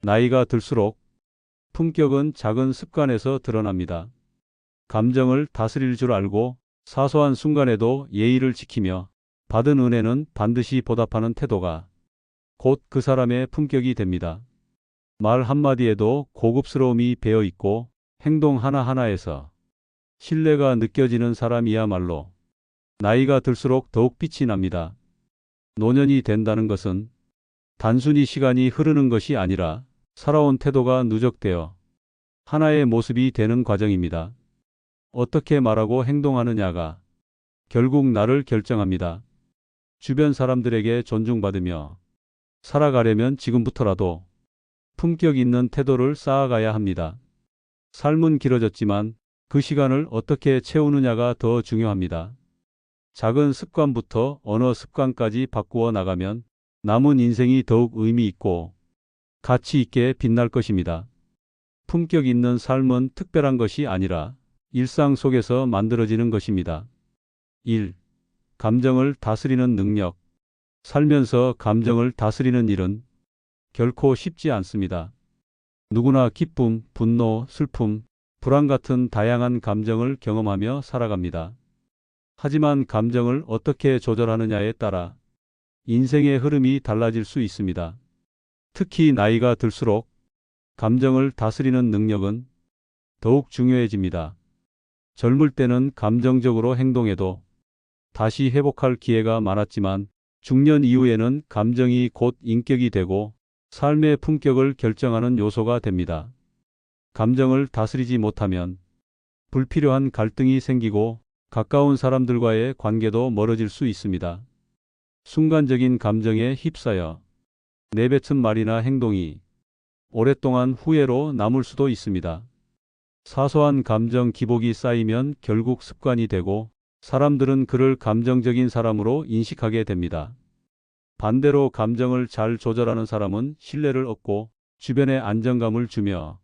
나이가 들수록 품격은 작은 습관에서 드러납니다. 감정을 다스릴 줄 알고 사소한 순간에도 예의를 지키며 받은 은혜는 반드시 보답하는 태도가 곧 그 사람의 품격이 됩니다. 말 한마디에도 고급스러움이 배어 있고 행동 하나하나에서 신뢰가 느껴지는 사람이야말로 나이가 들수록 더욱 빛이 납니다. 노년이 된다는 것은 단순히 시간이 흐르는 것이 아니라 살아온 태도가 누적되어 하나의 모습이 되는 과정입니다. 어떻게 말하고 행동하느냐가 결국 나를 결정합니다. 주변 사람들에게 존중받으며 살아가려면 지금부터라도 품격 있는 태도를 쌓아가야 합니다. 삶은 길어졌지만 그 시간을 어떻게 채우느냐가 더 중요합니다. 작은 습관부터 언어 습관까지 바꾸어 나가면 남은 인생이 더욱 의미 있고 가치 있게 빛날 것입니다. 품격 있는 삶은 특별한 것이 아니라 일상 속에서 만들어지는 것입니다. 1. 감정을 다스리는 능력. 살면서 감정을 다스리는 일은 결코 쉽지 않습니다. 누구나 기쁨, 분노, 슬픔, 불안 같은 다양한 감정을 경험하며 살아갑니다. 하지만 감정을 어떻게 조절하느냐에 따라 인생의 흐름이 달라질 수 있습니다. 특히 나이가 들수록 감정을 다스리는 능력은 더욱 중요해집니다. 젊을 때는 감정적으로 행동해도 다시 회복할 기회가 많았지만 중년 이후에는 감정이 곧 인격이 되고 삶의 품격을 결정하는 요소가 됩니다. 감정을 다스리지 못하면 불필요한 갈등이 생기고 가까운 사람들과의 관계도 멀어질 수 있습니다. 순간적인 감정에 휩싸여 내뱉은 말이나 행동이 오랫동안 후회로 남을 수도 있습니다. 사소한 감정 기복이 쌓이면 결국 습관이 되고 사람들은 그를 감정적인 사람으로 인식하게 됩니다. 반대로 감정을 잘 조절하는 사람은 신뢰를 얻고 주변에 안정감을 주며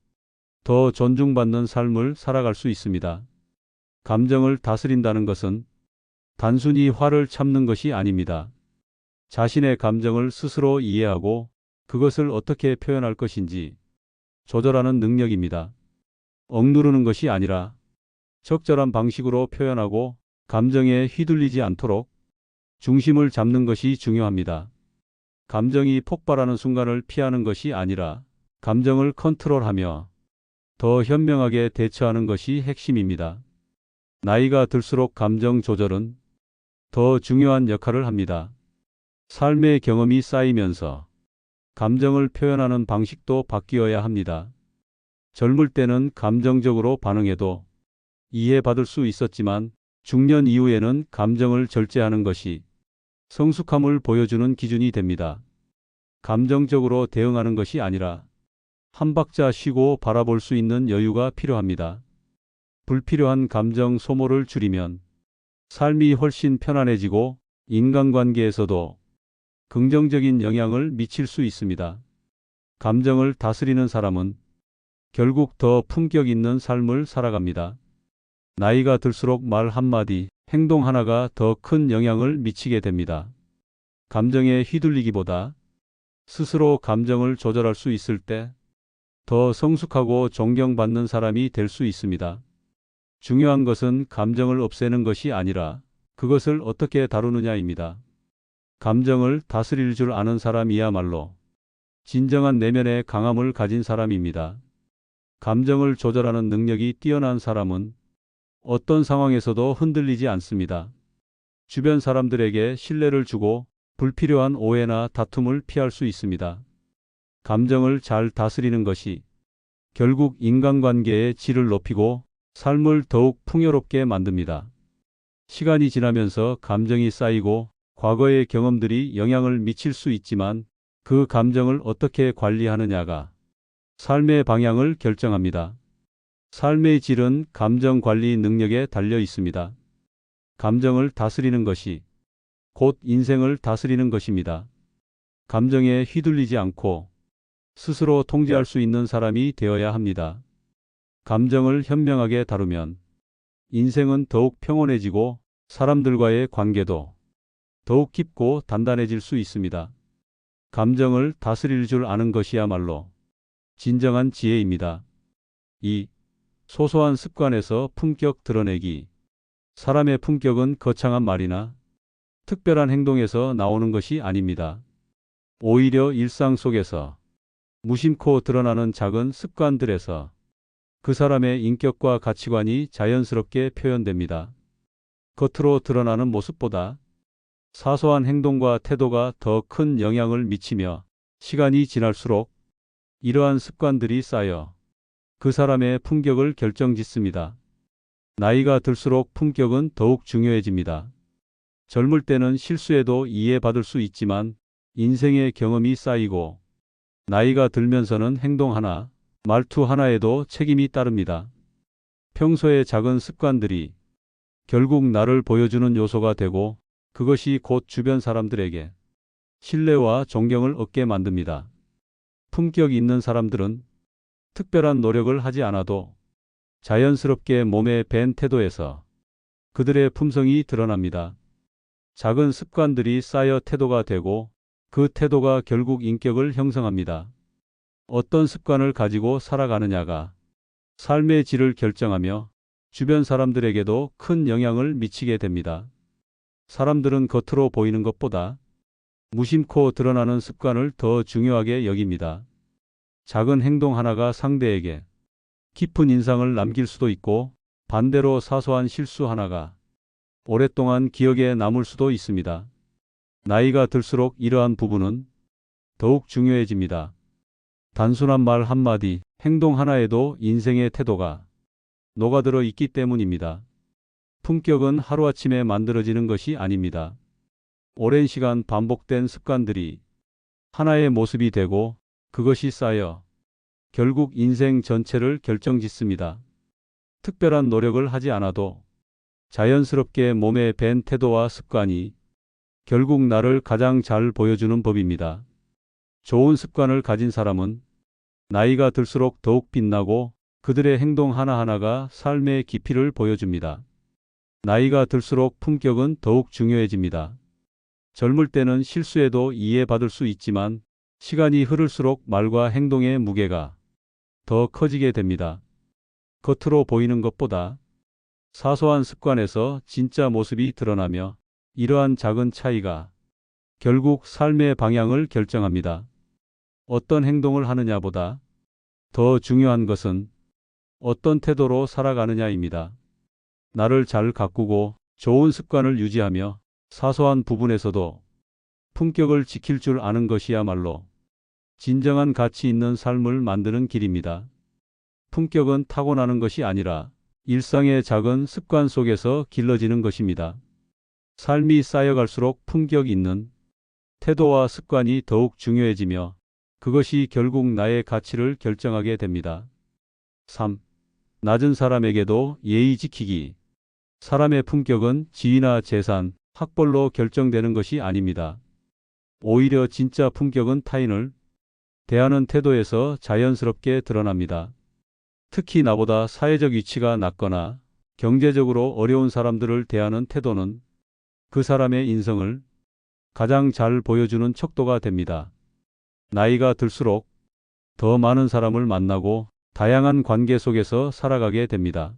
더 존중받는 삶을 살아갈 수 있습니다. 감정을 다스린다는 것은 단순히 화를 참는 것이 아닙니다. 자신의 감정을 스스로 이해하고 그것을 어떻게 표현할 것인지 조절하는 능력입니다. 억누르는 것이 아니라 적절한 방식으로 표현하고 감정에 휘둘리지 않도록 중심을 잡는 것이 중요합니다. 감정이 폭발하는 순간을 피하는 것이 아니라 감정을 컨트롤하며 더 현명하게 대처하는 것이 핵심입니다. 나이가 들수록 감정 조절은 더 중요한 역할을 합니다. 삶의 경험이 쌓이면서 감정을 표현하는 방식도 바뀌어야 합니다. 젊을 때는 감정적으로 반응해도 이해받을 수 있었지만 중년 이후에는 감정을 절제하는 것이 성숙함을 보여주는 기준이 됩니다. 감정적으로 대응하는 것이 아니라 한 박자 쉬고 바라볼 수 있는 여유가 필요합니다. 불필요한 감정 소모를 줄이면 삶이 훨씬 편안해지고 인간관계에서도 긍정적인 영향을 미칠 수 있습니다. 감정을 다스리는 사람은 결국 더 품격 있는 삶을 살아갑니다. 나이가 들수록 말 한마디, 행동 하나가 더 큰 영향을 미치게 됩니다. 감정에 휘둘리기보다 스스로 감정을 조절할 수 있을 때 더 성숙하고 존경받는 사람이 될 수 있습니다. 중요한 것은 감정을 없애는 것이 아니라 그것을 어떻게 다루느냐입니다. 감정을 다스릴 줄 아는 사람이야말로 진정한 내면의 강함을 가진 사람입니다. 감정을 조절하는 능력이 뛰어난 사람은 어떤 상황에서도 흔들리지 않습니다. 주변 사람들에게 신뢰를 주고 불필요한 오해나 다툼을 피할 수 있습니다. 감정을 잘 다스리는 것이 결국 인간관계의 질을 높이고 삶을 더욱 풍요롭게 만듭니다. 시간이 지나면서 감정이 쌓이고 과거의 경험들이 영향을 미칠 수 있지만 그 감정을 어떻게 관리하느냐가 삶의 방향을 결정합니다. 삶의 질은 감정 관리 능력에 달려 있습니다. 감정을 다스리는 것이 곧 인생을 다스리는 것입니다. 감정에 휘둘리지 않고 스스로 통제할 수 있는 사람이 되어야 합니다. 감정을 현명하게 다루면 인생은 더욱 평온해지고 사람들과의 관계도 더욱 깊고 단단해질 수 있습니다. 감정을 다스릴 줄 아는 것이야말로 진정한 지혜입니다. 2. 소소한 습관에서 품격 드러내기. 사람의 품격은 거창한 말이나 특별한 행동에서 나오는 것이 아닙니다. 오히려 일상 속에서 무심코 드러나는 작은 습관들에서 그 사람의 인격과 가치관이 자연스럽게 표현됩니다. 겉으로 드러나는 모습보다 사소한 행동과 태도가 더 큰 영향을 미치며 시간이 지날수록 이러한 습관들이 쌓여 그 사람의 품격을 결정짓습니다. 나이가 들수록 품격은 더욱 중요해집니다. 젊을 때는 실수해도 이해받을 수 있지만 인생의 경험이 쌓이고 나이가 들면서는 행동 하나, 말투 하나에도 책임이 따릅니다. 평소의 작은 습관들이 결국 나를 보여주는 요소가 되고 그것이 곧 주변 사람들에게 신뢰와 존경을 얻게 만듭니다. 품격 있는 사람들은 특별한 노력을 하지 않아도 자연스럽게 몸에 밴 태도에서 그들의 품성이 드러납니다. 작은 습관들이 쌓여 태도가 되고 그 태도가 결국 인격을 형성합니다. 어떤 습관을 가지고 살아가느냐가 삶의 질을 결정하며 주변 사람들에게도 큰 영향을 미치게 됩니다. 사람들은 겉으로 보이는 것보다 무심코 드러나는 습관을 더 중요하게 여깁니다. 작은 행동 하나가 상대에게 깊은 인상을 남길 수도 있고 반대로 사소한 실수 하나가 오랫동안 기억에 남을 수도 있습니다. 나이가 들수록 이러한 부분은 더욱 중요해집니다. 단순한 말 한마디, 행동 하나에도 인생의 태도가 녹아들어 있기 때문입니다. 품격은 하루아침에 만들어지는 것이 아닙니다. 오랜 시간 반복된 습관들이 하나의 모습이 되고 그것이 쌓여 결국 인생 전체를 결정짓습니다. 특별한 노력을 하지 않아도 자연스럽게 몸에 밴 태도와 습관이 결국 나를 가장 잘 보여주는 법입니다. 좋은 습관을 가진 사람은 나이가 들수록 더욱 빛나고 그들의 행동 하나하나가 삶의 깊이를 보여줍니다. 나이가 들수록 품격은 더욱 중요해집니다. 젊을 때는 실수해도 이해받을 수 있지만 시간이 흐를수록 말과 행동의 무게가 더 커지게 됩니다. 겉으로 보이는 것보다 사소한 습관에서 진짜 모습이 드러나며 이러한 작은 차이가 결국 삶의 방향을 결정합니다. 어떤 행동을 하느냐보다 더 중요한 것은 어떤 태도로 살아가느냐입니다. 나를 잘 가꾸고 좋은 습관을 유지하며 사소한 부분에서도 품격을 지킬 줄 아는 것이야말로 진정한 가치 있는 삶을 만드는 길입니다. 품격은 타고나는 것이 아니라 일상의 작은 습관 속에서 길러지는 것입니다. 삶이 쌓여갈수록 품격 있는 태도와 습관이 더욱 중요해지며 그것이 결국 나의 가치를 결정하게 됩니다. 3. 낮은 사람에게도 예의 지키기. 사람의 품격은 지위나 재산, 학벌로 결정되는 것이 아닙니다. 오히려 진짜 품격은 타인을 대하는 태도에서 자연스럽게 드러납니다. 특히 나보다 사회적 위치가 낮거나 경제적으로 어려운 사람들을 대하는 태도는 그 사람의 인성을 가장 잘 보여주는 척도가 됩니다. 나이가 들수록 더 많은 사람을 만나고 다양한 관계 속에서 살아가게 됩니다.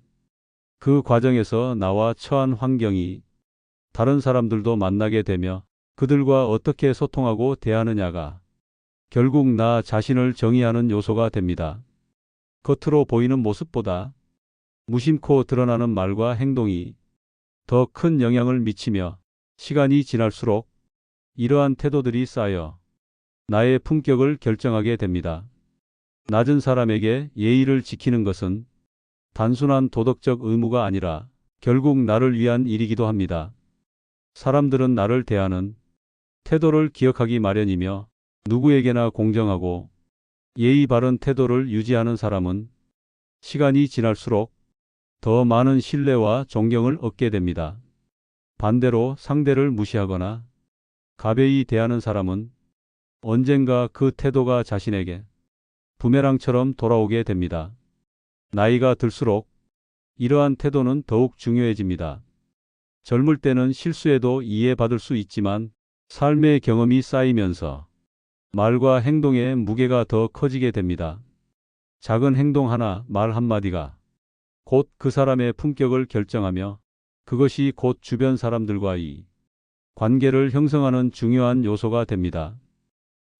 그 과정에서 나와 처한 환경이 다른 사람들도 만나게 되며 그들과 어떻게 소통하고 대하느냐가 결국 나 자신을 정의하는 요소가 됩니다. 겉으로 보이는 모습보다 무심코 드러나는 말과 행동이 더 큰 영향을 미치며 시간이 지날수록 이러한 태도들이 쌓여 나의 품격을 결정하게 됩니다. 낮은 사람에게 예의를 지키는 것은 단순한 도덕적 의무가 아니라 결국 나를 위한 일이기도 합니다. 사람들은 나를 대하는 태도를 기억하기 마련이며 누구에게나 공정하고 예의 바른 태도를 유지하는 사람은 시간이 지날수록 더 많은 신뢰와 존경을 얻게 됩니다. 반대로 상대를 무시하거나 가벼이 대하는 사람은 언젠가 그 태도가 자신에게 부메랑처럼 돌아오게 됩니다. 나이가 들수록 이러한 태도는 더욱 중요해집니다. 젊을 때는 실수해도 이해받을 수 있지만 삶의 경험이 쌓이면서 말과 행동의 무게가 더 커지게 됩니다. 작은 행동 하나, 말 한마디가 곧 그 사람의 품격을 결정하며 그것이 곧 주변 사람들과의 관계를 형성하는 중요한 요소가 됩니다.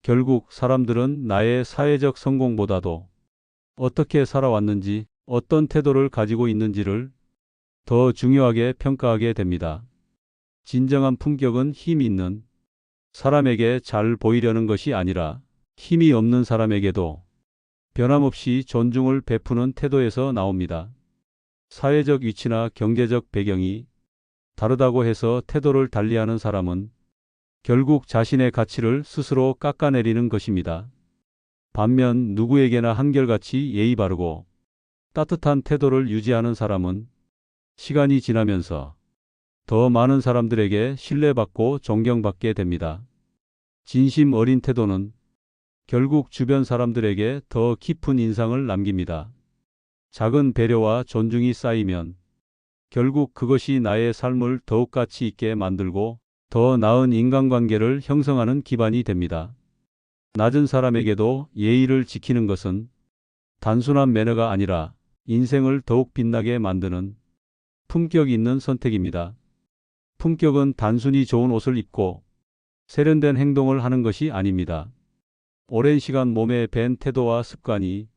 결국 사람들은 나의 사회적 성공보다도 어떻게 살아왔는지, 어떤 태도를 가지고 있는지를 더 중요하게 평가하게 됩니다. 진정한 품격은 힘 있는 사람에게 잘 보이려는 것이 아니라 힘이 없는 사람에게도 변함없이 존중을 베푸는 태도에서 나옵니다. 사회적 위치나 경제적 배경이 다르다고 해서 태도를 달리하는 사람은 결국 자신의 가치를 스스로 깎아내리는 것입니다. 반면 누구에게나 한결같이 예의 바르고 따뜻한 태도를 유지하는 사람은 시간이 지나면서 더 많은 사람들에게 신뢰받고 존경받게 됩니다. 진심 어린 태도는 결국 주변 사람들에게 더 깊은 인상을 남깁니다. 작은 배려와 존중이 쌓이면 결국 그것이 나의 삶을 더욱 가치 있게 만들고 더 나은 인간관계를 형성하는 기반이 됩니다. 낮은 사람에게도 예의를 지키는 것은 단순한 매너가 아니라 인생을 더욱 빛나게 만드는 품격 있는 선택입니다. 품격은 단순히 좋은 옷을 입고 세련된 행동을 하는 것이 아닙니다. 오랜 시간 몸에 밴 태도와 습관이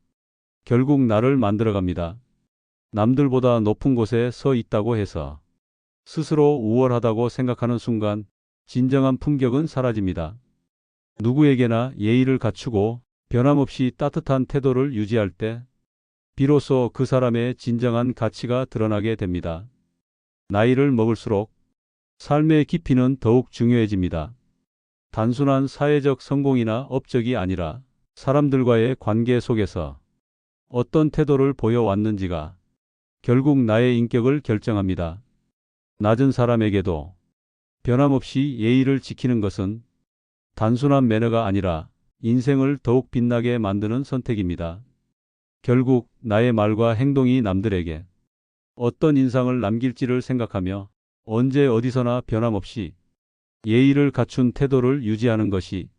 결국 나를 만들어갑니다. 남들보다 높은 곳에 서 있다고 해서 스스로 우월하다고 생각하는 순간 진정한 품격은 사라집니다. 누구에게나 예의를 갖추고 변함없이 따뜻한 태도를 유지할 때 비로소 그 사람의 진정한 가치가 드러나게 됩니다. 나이를 먹을수록 삶의 깊이는 더욱 중요해집니다. 단순한 사회적 성공이나 업적이 아니라 사람들과의 관계 속에서 어떤 태도를 보여왔는지가 결국 나의 인격을 결정합니다. 낮은 사람에게도 변함없이 예의를 지키는 것은 단순한 매너가 아니라 인생을 더욱 빛나게 만드는 선택입니다. 결국 나의 말과 행동이 남들에게 어떤 인상을 남길지를 생각하며 언제 어디서나 변함없이 예의를 갖춘 태도를 유지하는 것이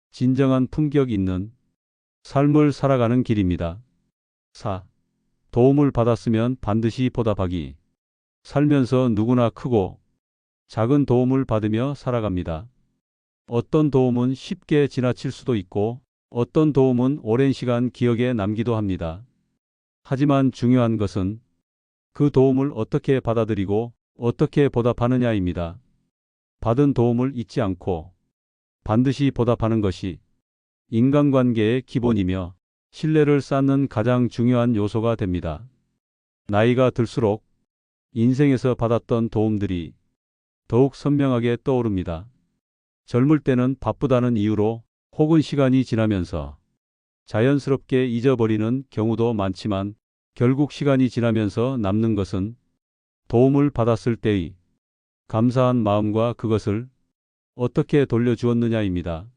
진정한 품격 있는 삶을 살아가는 길입니다. 4. 도움을 받았으면 반드시 보답하기. 살면서 누구나 크고 작은 도움을 받으며 살아갑니다. 어떤 도움은 쉽게 지나칠 수도 있고 어떤 도움은 오랜 시간 기억에 남기도 합니다. 하지만 중요한 것은 그 도움을 어떻게 받아들이고 어떻게 보답하느냐입니다. 받은 도움을 잊지 않고 반드시 보답하는 것이 인간관계의 기본이며 신뢰를 쌓는 가장 중요한 요소가 됩니다. 나이가 들수록 인생에서 받았던 도움들이 더욱 선명하게 떠오릅니다. 젊을 때는 바쁘다는 이유로 혹은 시간이 지나면서 자연스럽게 잊어버리는 경우도 많지만 결국 시간이 지나면서 남는 것은 도움을 받았을 때의 감사한 마음과 그것을 어떻게 돌려주었느냐입니다.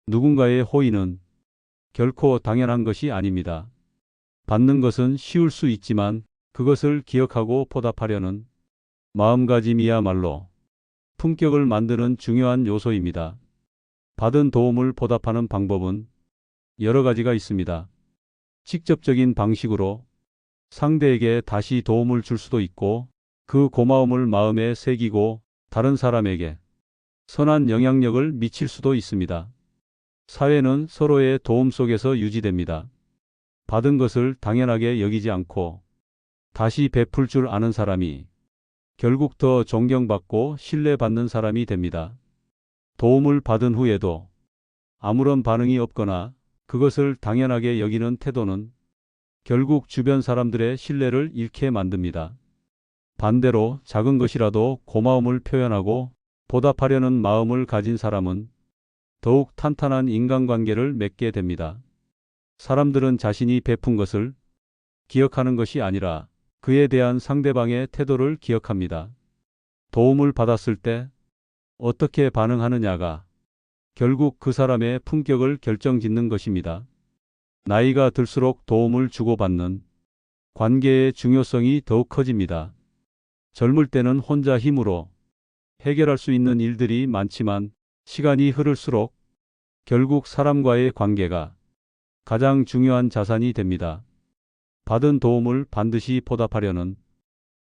누군가의 호의는 결코 당연한 것이 아닙니다. 받는 것은 쉬울 수 있지만 그것을 기억하고 보답하려는 마음가짐이야말로 품격을 만드는 중요한 요소입니다. 받은 도움을 보답하는 방법은 여러 가지가 있습니다. 직접적인 방식으로 상대에게 다시 도움을 줄 수도 있고 그 고마움을 마음에 새기고 다른 사람에게 선한 영향력을 미칠 수도 있습니다. 사회는 서로의 도움 속에서 유지됩니다. 받은 것을 당연하게 여기지 않고 다시 베풀 줄 아는 사람이 결국 더 존경받고 신뢰받는 사람이 됩니다. 도움을 받은 후에도 아무런 반응이 없거나 그것을 당연하게 여기는 태도는 결국 주변 사람들의 신뢰를 잃게 만듭니다. 반대로 작은 것이라도 고마움을 표현하고 보답하려는 마음을 가진 사람은 더욱 탄탄한 인간관계를 맺게 됩니다. 사람들은 자신이 베푼 것을 기억하는 것이 아니라 그에 대한 상대방의 태도를 기억합니다. 도움을 받았을 때 어떻게 반응하느냐가 결국 그 사람의 품격을 결정짓는 것입니다. 나이가 들수록 도움을 주고받는 관계의 중요성이 더욱 커집니다. 젊을 때는 혼자 힘으로 해결할 수 있는 일들이 많지만 시간이 흐를수록 결국 사람과의 관계가 가장 중요한 자산이 됩니다. 받은 도움을 반드시 보답하려는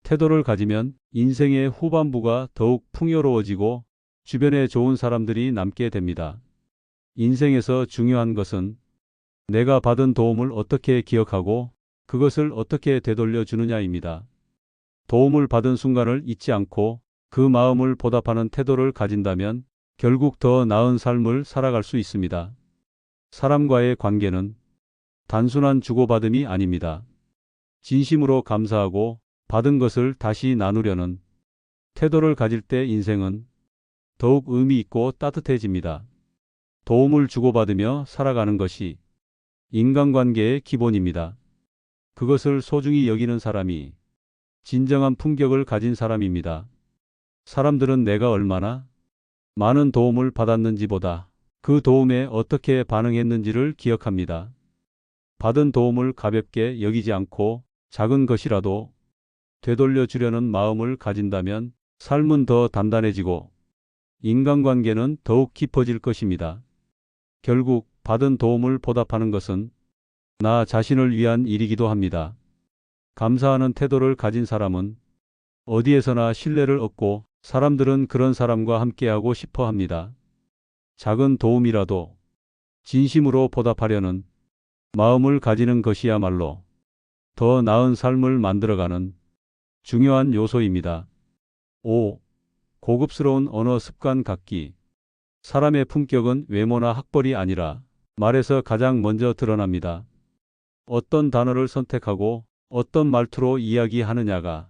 태도를 가지면 인생의 후반부가 더욱 풍요로워지고 주변에 좋은 사람들이 남게 됩니다. 인생에서 중요한 것은 내가 받은 도움을 어떻게 기억하고 그것을 어떻게 되돌려 주느냐입니다. 도움을 받은 순간을 잊지 않고 그 마음을 보답하는 태도를 가진다면 결국 더 나은 삶을 살아갈 수 있습니다. 사람과의 관계는 단순한 주고받음이 아닙니다. 진심으로 감사하고 받은 것을 다시 나누려는 태도를 가질 때 인생은 더욱 의미 있고 따뜻해집니다. 도움을 주고받으며 살아가는 것이 인간관계의 기본입니다. 그것을 소중히 여기는 사람이 진정한 품격을 가진 사람입니다. 사람들은 내가 얼마나 많은 도움을 받았는지보다 그 도움에 어떻게 반응했는지를 기억합니다. 받은 도움을 가볍게 여기지 않고 작은 것이라도 되돌려 주려는 마음을 가진다면 삶은 더 단단해지고 인간관계는 더욱 깊어질 것입니다. 결국 받은 도움을 보답하는 것은 나 자신을 위한 일이기도 합니다. 감사하는 태도를 가진 사람은 어디에서나 신뢰를 얻고 사람들은 그런 사람과 함께하고 싶어 합니다. 작은 도움이라도 진심으로 보답하려는 마음을 가지는 것이야말로 더 나은 삶을 만들어가는 중요한 요소입니다. 5. 고급스러운 언어 습관 갖기. 사람의 품격은 외모나 학벌이 아니라 말에서 가장 먼저 드러납니다. 어떤 단어를 선택하고 어떤 말투로 이야기하느냐가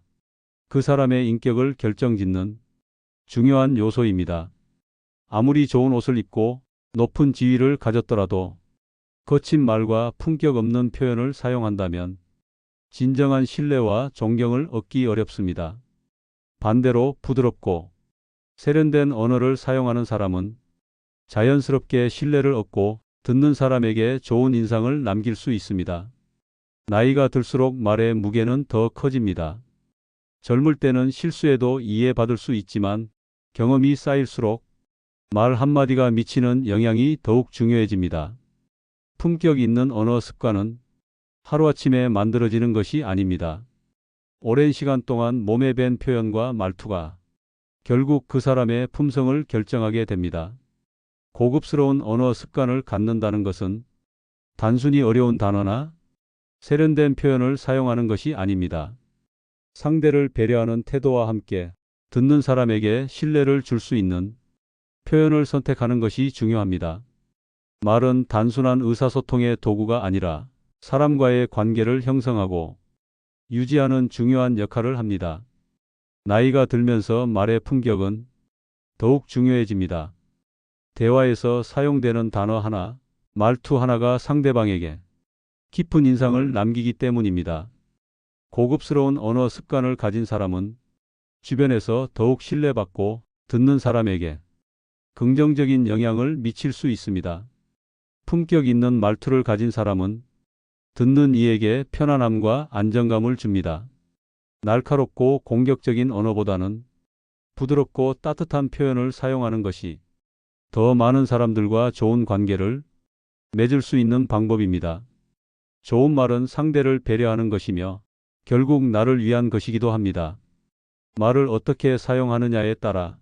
그 사람의 인격을 결정짓는 중요한 요소입니다. 아무리 좋은 옷을 입고 높은 지위를 가졌더라도 거친 말과 품격 없는 표현을 사용한다면 진정한 신뢰와 존경을 얻기 어렵습니다. 반대로 부드럽고 세련된 언어를 사용하는 사람은 자연스럽게 신뢰를 얻고 듣는 사람에게 좋은 인상을 남길 수 있습니다. 나이가 들수록 말의 무게는 더 커집니다. 젊을 때는 실수해도 이해받을 수 있지만 경험이 쌓일수록 말 한마디가 미치는 영향이 더욱 중요해집니다. 품격 있는 언어 습관은 하루아침에 만들어지는 것이 아닙니다. 오랜 시간 동안 몸에 밴 표현과 말투가 결국 그 사람의 품성을 결정하게 됩니다. 고급스러운 언어 습관을 갖는다는 것은 단순히 어려운 단어나 세련된 표현을 사용하는 것이 아닙니다. 상대를 배려하는 태도와 함께 듣는 사람에게 신뢰를 줄 수 있는 표현을 선택하는 것이 중요합니다. 말은 단순한 의사소통의 도구가 아니라 사람과의 관계를 형성하고 유지하는 중요한 역할을 합니다. 나이가 들면서 말의 품격은 더욱 중요해집니다. 대화에서 사용되는 단어 하나, 말투 하나가 상대방에게 깊은 인상을 남기기 때문입니다. 고급스러운 언어 습관을 가진 사람은 주변에서 더욱 신뢰받고 듣는 사람에게 긍정적인 영향을 미칠 수 있습니다. 품격 있는 말투를 가진 사람은 듣는 이에게 편안함과 안정감을 줍니다. 날카롭고 공격적인 언어보다는 부드럽고 따뜻한 표현을 사용하는 것이 더 많은 사람들과 좋은 관계를 맺을 수 있는 방법입니다. 좋은 말은 상대를 배려하는 것이며 결국 나를 위한 것이기도 합니다. 말을 어떻게 사용하느냐에 따라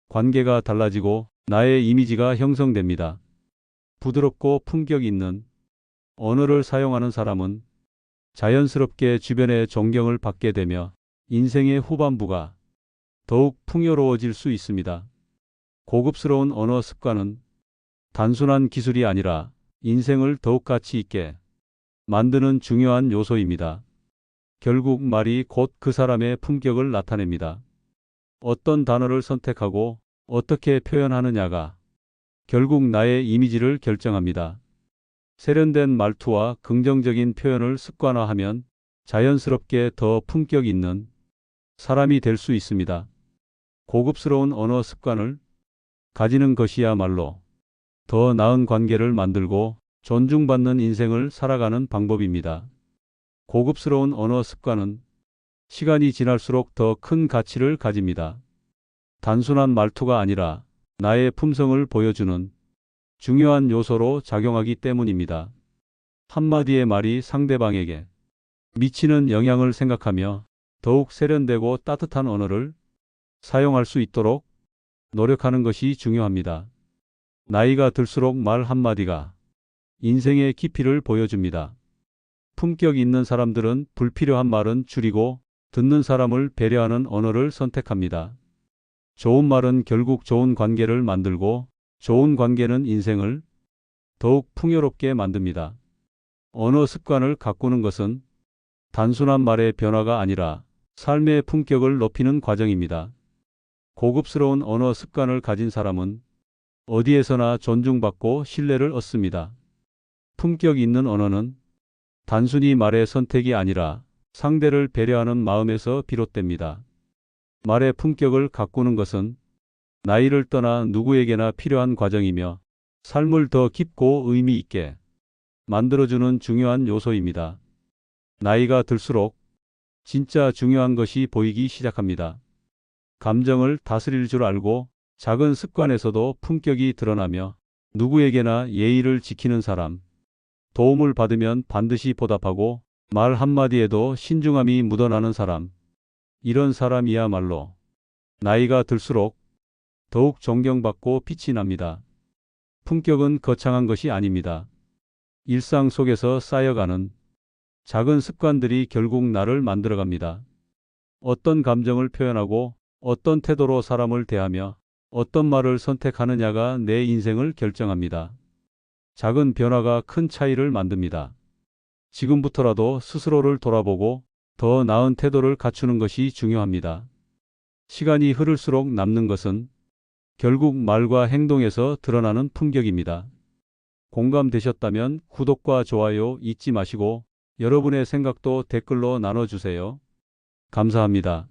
관계가 달라지고 나의 이미지가 형성됩니다. 부드럽고 품격 있는 언어를 사용하는 사람은 자연스럽게 주변의 존경을 받게 되며 인생의 후반부가 더욱 풍요로워질 수 있습니다. 고급스러운 언어 습관은 단순한 기술이 아니라 인생을 더욱 가치 있게 만드는 중요한 요소입니다. 결국 말이 곧 그 사람의 품격을 나타냅니다. 어떤 단어를 선택하고 어떻게 표현하느냐가 결국 나의 이미지를 결정합니다. 세련된 말투와 긍정적인 표현을 습관화하면 자연스럽게 더 품격 있는 사람이 될 수 있습니다. 고급스러운 언어 습관을 가지는 것이야말로 더 나은 관계를 만들고 존중받는 인생을 살아가는 방법입니다. 고급스러운 언어 습관은 시간이 지날수록 더 큰 가치를 가집니다. 단순한 말투가 아니라 나의 품성을 보여주는 중요한 요소로 작용하기 때문입니다. 한마디의 말이 상대방에게 미치는 영향을 생각하며 더욱 세련되고 따뜻한 언어를 사용할 수 있도록 노력하는 것이 중요합니다. 나이가 들수록 말 한마디가 인생의 깊이를 보여줍니다. 품격 있는 사람들은 불필요한 말은 줄이고 듣는 사람을 배려하는 언어를 선택합니다. 좋은 말은 결국 좋은 관계를 만들고 좋은 관계는 인생을 더욱 풍요롭게 만듭니다. 언어 습관을 가꾸는 것은 단순한 말의 변화가 아니라 삶의 품격을 높이는 과정입니다. 고급스러운 언어 습관을 가진 사람은 어디에서나 존중받고 신뢰를 얻습니다. 품격 있는 언어는 단순히 말의 선택이 아니라 상대를 배려하는 마음에서 비롯됩니다. 말의 품격을 가꾸는 것은 나이를 떠나 누구에게나 필요한 과정이며 삶을 더 깊고 의미 있게 만들어주는 중요한 요소입니다. 나이가 들수록 진짜 중요한 것이 보이기 시작합니다. 감정을 다스릴 줄 알고 작은 습관에서도 품격이 드러나며 누구에게나 예의를 지키는 사람, 도움을 받으면 반드시 보답하고 말 한마디에도 신중함이 묻어나는 사람, 이런 사람이야말로 나이가 들수록 더욱 존경받고 빛이 납니다. 품격은 거창한 것이 아닙니다. 일상 속에서 쌓여가는 작은 습관들이 결국 나를 만들어갑니다. 어떤 감정을 표현하고 어떤 태도로 사람을 대하며 어떤 말을 선택하느냐가 내 인생을 결정합니다. 작은 변화가 큰 차이를 만듭니다. 지금부터라도 스스로를 돌아보고 더 나은 태도를 갖추는 것이 중요합니다. 시간이 흐를수록 남는 것은 결국 말과 행동에서 드러나는 품격입니다. 공감되셨다면 구독과 좋아요 잊지 마시고 여러분의 생각도 댓글로 나눠주세요. 감사합니다.